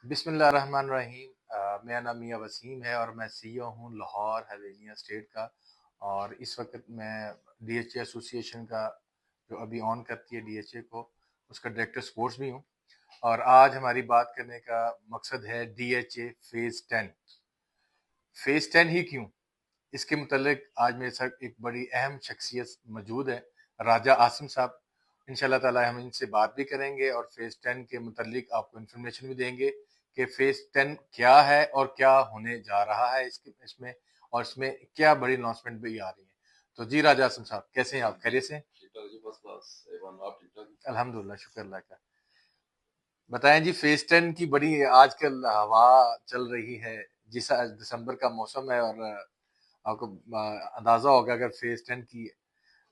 बिस्मिल्लाहिर्रहमानिर्रहीम। मेरा नाम मियां वसीम है और मैं सीईओ हूं लाहौर हवेलियां स्टेट का। और इस वक्त मैं डीएचए एसोसिएशन का, जो अभी ऑन करती है डीएचए को, उसका डायरेक्टर स्पोर्ट्स भी हूं। और आज हमारी बात करने का मकसद है डीएचए फेज 10। फेज 10 ही क्यों, इसके मुतल्लिक आज मेरे साथ एक बड़ी अहम शख्सियत मौजूद है, राजा आसिम साहब। इंशाल्लाह ताला हम इनसे बात भी करेंगे और फेज 10 के मुतल्लिक आपको इन्फॉर्मेशन भी देंगे कि फेज 10 क्या है और क्या होने जा रहा है इसमें, और इसमें क्या बड़ी अनाउंसमेंट भी आ रही है। तो जी राजा आसिम साहब, कैसे हैं आप? खैरियत से? अल्हम्दुलिल्लाह, शुक्र अल्लाह का। बताएं जी, फेज 10 की बड़ी आजकल हवा चल रही है। जिस दिसंबर का मौसम है और आपको अंदाजा होगा अगर फेज 10 की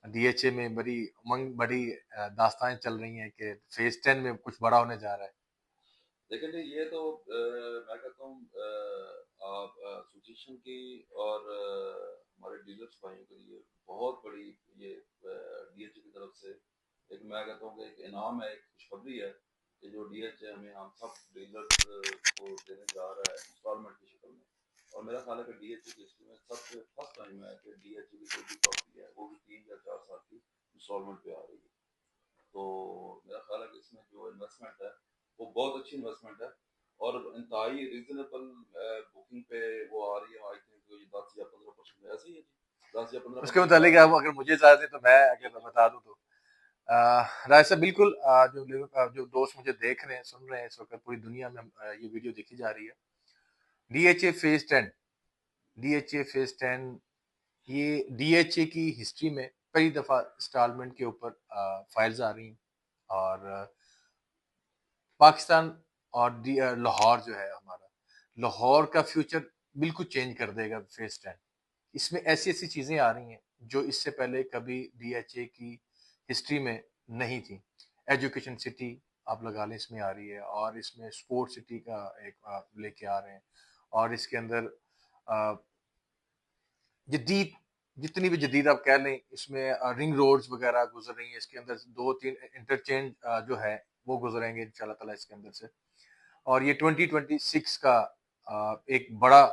डीएचए में बड़ी उमंग, बड़ी दास्तानें चल रही हैं कि फेज 10 में कुछ बड़ा होने जा रहा है। लेकिन ये तो मैं कहता हूँ आप एसोसिएशन की और हमारे डीलर्स भाइयों के लिए बहुत बड़ी ये डीएचए की तरफ से एक, मैं कहता हूँ कि एक इनाम है, एक खुशखबरी है कि जो डीएचए हमें हम सब डीलर्स को देने जा रहा है इंस्टॉलमेंट की शक्ल में। और मेरा ख्याल है कि डीएचए की हिस्ट्री में सबसे फर्स्ट टाइम है कि डीएचए की कोई भी प्रॉपर्टी है वो भी 3 या 4 साल की इंस्टॉलमेंट पे आ रही है। तो मेरा ख्याल है कि इसमें जो इन्वेस्टमेंट है वो बहुत अच्छी इन्वेस्टमेंट है और इंतहाई रीजनेबल बुकिंग पे वो आ रही है। आई थिंक 10 या 15% ऐसे ही है जी, 10 या 15% उसके मुतालिक आप अगर मुझे इजाजत दें तो मैं अगर बता दूं तो राय साहब, बिल्कुल। जो दोस्त मुझे देख रहे हैं, सुन रहे हैं, इस वक्त पूरी दुनिया में ये वीडियो देखी जा रही है। डीएचए फेज 10, डीएचए फेज 10, ये डीएचए की हिस्ट्री में कई दफा इंस्टॉलमेंट के ऊपर फाइल्स आ रही हैं। और पाकिस्तान और लाहौर जो है हमारा, लाहौर का फ्यूचर बिल्कुल चेंज कर देगा फेज 10। इसमें ऐसी ऐसी चीजें आ रही हैं जो इससे पहले कभी डीएचए की हिस्ट्री में नहीं थी। एजुकेशन सिटी आप लगा लें, इसमें आ रही है। और इसमें स्पोर्ट्स सिटी का एक लेके आ रहे हैं। और इसके अंदर जदीद, जितनी भी जदीद आप कह लें, इसमें रिंग रोड्स वगैरह गुजर रही हैं। इसके अंदर 2-3 इंटरचेंज जो है वो गुजरेंगे इंशाल्लाह ताला इसके अंदर से। और ये 2026 का एक बड़ा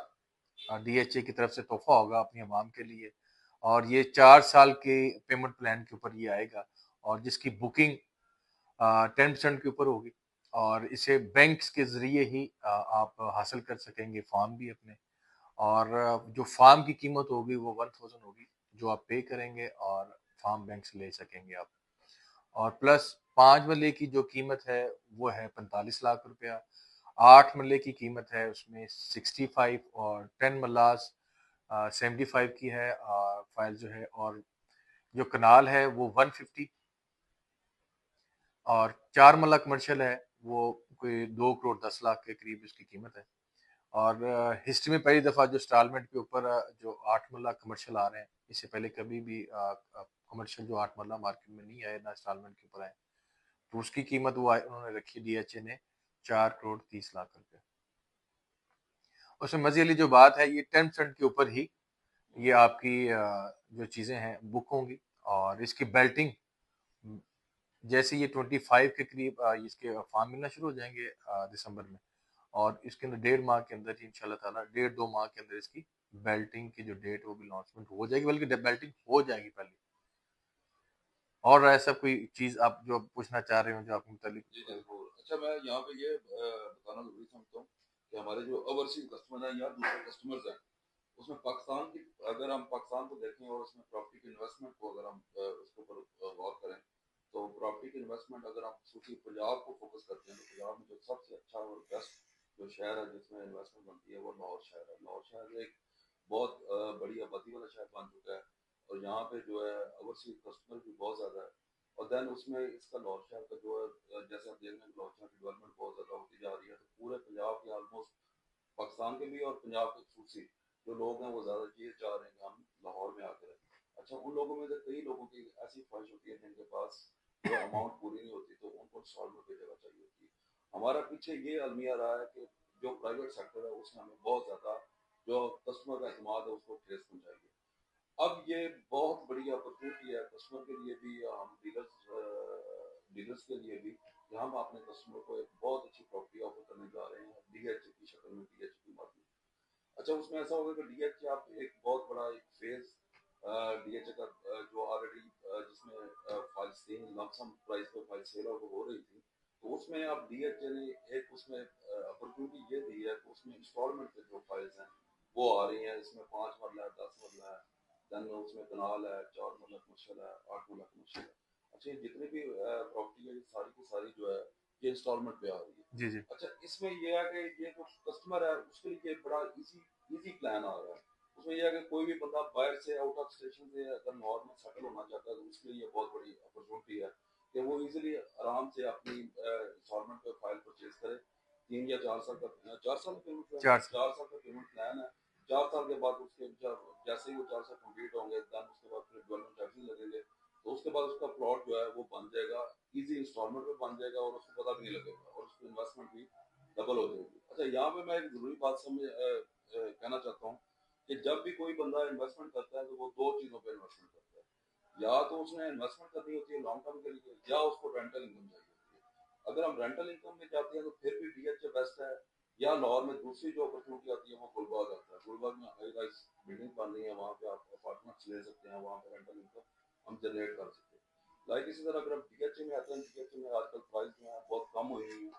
डीएचए की तरफ से तोहफा होगा अपनी आवाम के लिए। और ये 4 साल के पेमेंट प्लान के ऊपर ये आएगा, और जिसकी बुकिंग 10% के ऊपर होगी। और इसे बैंक्स के जरिए ही आप हासिल कर सकेंगे, फार्म भी अपने। और जो फार्म की कीमत होगी वो 1000 होगी, जो आप पे करेंगे, और फार्म बैंक से ले सकेंगे आप। और प्लस 5 मरले की जो कीमत है वो है 45 लाख रुपया। 8 मरले की कीमत है उसमें 65, और 10 मरलास 75 की है फाइल जो है। और जो कनाल है वो 150, और 4 मरला कमर्शियल है वो कोई 2 करोड़ 10 लाख के करीब इसकी कीमत है। और हिस्ट्री में पहली दफा जो इंस्टॉलमेंट के ऊपर जो 8 मरला कमर्शियल आ रहे हैं, इससे पहले कभी भी कमर्शियल जो 8 मरला मार्केट में नहीं आए, ना इंस्टॉलमेंट के ऊपर आए। तो उसकी कीमत उन्होंने रखी डीएचए ने 4 करोड़ 30 लाख रुपए। उसमें मजे वाली जो बात है, ये 10% के ऊपर ही ये आपकी जो चीजें हैं बुक होंगी। और इसकी बेल्टिंग जैसे ये 25 के करीब इसके फॉर्म मिलना शुरू हो जाएंगे दिसंबर में। और इसके अंदर 1.5 माह के अंदर ही इंशाल्लाह ताला, 1.5-2 माह के अंदर इसकी बेल्टिंग की जो डेट वो भी लॉन्चमेंट हो जाएगी, बल्कि बेल्टिंग हो जाएगी पहले। और ऐसा कोई चीज आप जो पूछना चाह रहे हो जो आपके मुतालिक? जी जरूर। अच्छा, मैं यहाँ पे ये बताना जरूरी समझता हूँ कि हमारे जो ओवरसीज कस्टमर हैं या दूसरे कस्टमर्स हैं, उसमें पाकिस्तान की, अगर हम पाकिस्तान को देखें और उसमें प्रॉपर्टी की इन्वेस्टमेंट को अगर हम उसके ऊपर गौर करें, तो प्रॉपर्टी की इन्वेस्टमेंट अगर हम सूची पंजाब को फोकस करते हैं, तो पंजाब में जो सबसे अच्छा और बेस्ट जो शहर है जिसमें इन्वेस्टमेंट बनती है वो लाहौर शहर है। लाहौर शहर एक बहुत बड़ी आबादी वाला शहर बन चुका है और यहाँ पे जो है ओवरसीज कस्टमर भी बहुत ज़्यादा है। और देन उसमें इसका लाहौर शहर का जो है, जैसे आप देख रहे हैं लाहौर शहर की डेवलपमेंट बहुत ज़्यादा होती जा रही है, तो पूरे पंजाब के ऑलमोस्ट, पाकिस्तान के भी और पंजाब के खसूसी जो लोग हैं वो ज़्यादा ये चाह रहे हैं कि हम लाहौर में आकर रहें। अच्छा, उन लोगों में से कई लोगों की ऐसी ख्वाहिश होती है जिनके पास जो अमाउंट पूरी नहीं होती, तो उनको इंस्टॉलमेंट पे जगह चाहिए होती है। हमारा पीछे ये अलमिया रहा है कि जो प्राइवेट सेक्टर है उसमें हमें बहुत ज़्यादा जो कस्टमर का अहतमाद है उसको ठेस पहुँचाइए। अब ये बहुत बड़ी अपॉर्चुनिटी है कस्टमर के लिए भी, हम डीलर्स के लिए भी, कि हम अपने कस्टमर को एक बहुत अच्छी प्रॉपर्टी ऑफर करने जा रहे हैं अच्छा उसमें ऐसा होगा कि डीएच आप एक बहुत बड़ा एक फेज डीएच का जो ऑलरेडी जिसमें फाइल सेल लमसम प्राइस पे फाइल सेल हो रही थी, तो उसमें आप डीएच ने एक उसमें अपॉर्चुनिटी ये दी है कि उसमें इंस्टॉलमेंट के जो फाइल्स हैं वो आ रही हैं, इसमें 5 मरला है, 10 मरला है, देन उसमें कनाल है, 4 मरला कमर्शियल है, 8 मरला कमर्शियल है। अच्छा ये जितनी भी प्रॉपर्टी है ये सारी की सारी जो है ये इंस्टॉलमेंट पे आ रही है। जी जी। अच्छा इसमें ये है कि ये जो कस्टमर है उसके लिए बड़ा इजी प्लान आ रहा है। उसमें यह है कि कोई भी बंदा बाहर से आउट ऑफ स्टेशन से अगर नॉर्थ में सेटल होना चाहता है तो उसके लिए ये बहुत बड़ी अपॉर्चुनिटी है कि वो इजीली आराम से अपनी इंस्टॉलमेंट पे फाइल परचेज करे। 3 या 4 साल का 4 साल का पेमेंट प्लान है, 4 साल। 4 साल का पेमेंट प्लान है। 4 साल के बाद उसके जब जैसे ही वो 4 साल कंप्लीट होंगे देन उसके बाद फिर डेवलपमेंट चार्जेस लगेंगे, तो उसके बाद उसका प्लॉट जो है वो बन जाएगा, इजी इंस्टॉलमेंट में बन जाएगा और उसको पता भी नहीं लगेगा और उसकी इन्वेस्टमेंट भी डबल हो जाएगी। अच्छा यहाँ पे मैं एक जरूरी बात कहना चाहता हूँ कि जब भी कोई बंदा इन्वेस्टमेंट करता है तो वो दो चीजों पर इन्वेस्टमेंट करता है। या तो उसने इन्वेस्टमेंट करनी होती है लॉन्ग टर्म के लिए या उसको रेंटल इनकम चाहिए होती है। अगर हम रेंटल इनकम में जाते हैं तो फिर भी डीएच बेस्ट है, या लाहौर में दूसरी जो अपॉर्चुनिटी आती है वो गुलबाग आता है। गुलबाग में हाई राइज बिल्डिंग बन रही है, वहाँ पे आप अपार्टमेंट्स ले सकते हैं, वहाँ पे रेंटल इनकम हम जनरेट कर सकते हैं। लाइक इसी तरह अगर हम डीएच में आते हैं, डीएच में आजकल प्राइस जो है बहुत कम हुई हुई है।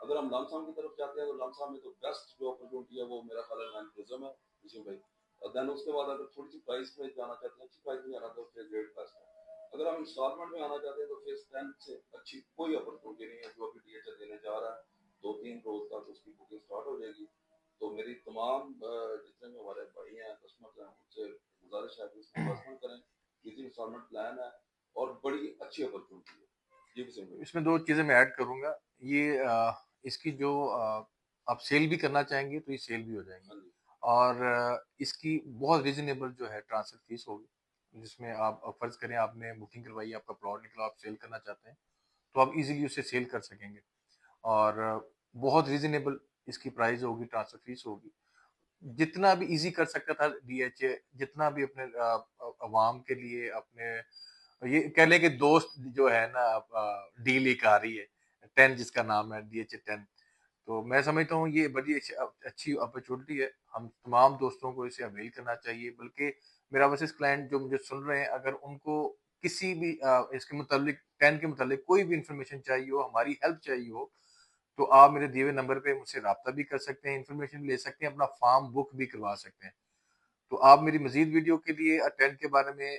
अगर हम लमसम की तरफ जाते हैं तो लमसम में तो बेस्ट जो अपॉर्चुनिटी है वो मेरा ख्याल है लैंड प्रिज्म है इसमें भाई। और देन उसके बाद अगर थोड़ी सी प्राइस में जाना चाहते हैं, अच्छी प्राइस में जाना तो फेज रेट बेस्ट है। अगर हम इंस्टॉलमेंट में आना चाहते हैं तो फेज 10 से अच्छी कोई अपॉर्चुनिटी नहीं है। जो अभी डीएच देने जा रहा है 2-3 रोज तक उसकी बुकिंग स्टार्ट हो जाएगी। तो मेरी तमाम जितने भी हमारे भाई हैं कस्टमर हैं उनसे गुजारिश है कि इसमें इन्वेस्टमेंट करें, इजी इंस्टॉलमेंट प्लान है और बड़ी अच्छी अपॉर्चुनिटी है। जी किशन भाई। इसमें 2 चीज़ें मैं ऐड करूँगा। ये इसकी जो आप सेल भी करना चाहेंगे तो ये सेल भी हो जाएँगी। हाँ जी। और इसकी बहुत रीज़नेबल जो है ट्रांसफर फीस होगी, जिसमें आप फ़र्ज़ करें आपने बुकिंग करवाई, आपका प्लॉट निकला, आप सेल करना चाहते हैं, तो आप ईज़िली उसे सेल कर सकेंगे। और बहुत रीज़नेबल इसकी प्राइस होगी, ट्रांसफर फीस होगी। जितना भी ईज़ी कर सकता था डीएचए, जितना भी अपने अवाम के लिए अपने ये कह लें कि दोस्त जो है ना, डील एक आ रही है 10 जिसका नाम है डीएचए 10। तो मैं समझता हूँ ये बड़ी अच्छी अपॉर्चुनिटी है। हम तमाम दोस्तों को इसे अवेल करना चाहिए। बल्कि मेरा बस क्लाइंट जो मुझे सुन रहे हैं, अगर उनको किसी भी इसके मुताबिक 10 के मुताबिक कोई भी इंफॉर्मेशन चाहिए हो, हमारी हेल्प चाहिए हो, तो आप मेरे दिए हुए नंबर पे मुझसे राब्ता भी कर सकते हैं, इन्फॉर्मेशन ले सकते हैं, अपना फॉर्म बुक भी करवा सकते हैं। तो आप मेरी मजीद वीडियो के लिए 10 के बारे में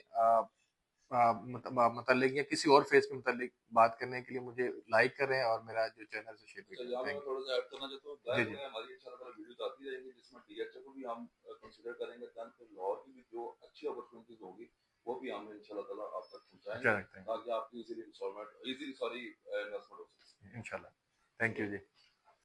मतलब या किसी और फेज के मतलब बात करने के लिए मुझे लाइक करें और मेरा जो चैनल से शेयर भी अच्छा करें। यहाँ पे मैं थैंक थोड़ा सा ऐड करना चाहता हूँ, यू। बैक जी जी। में हमारी इंशाल्लाह वीडियोस आती रहेंगी जिसमें डीएचए को भी हम कंसीडर करेंगे, देन फिर लाहौर की भी जो अच्छी अपॉर्चुनिटीज होगी वो भी हम इंशाल्लाह ताला आप तक अच्छा पहुंचाएंगे रखते हैं। ताकि आपकी easily installment easily sorry investment हो सके। इंशाल्लाह। थैंक यू चलो जी।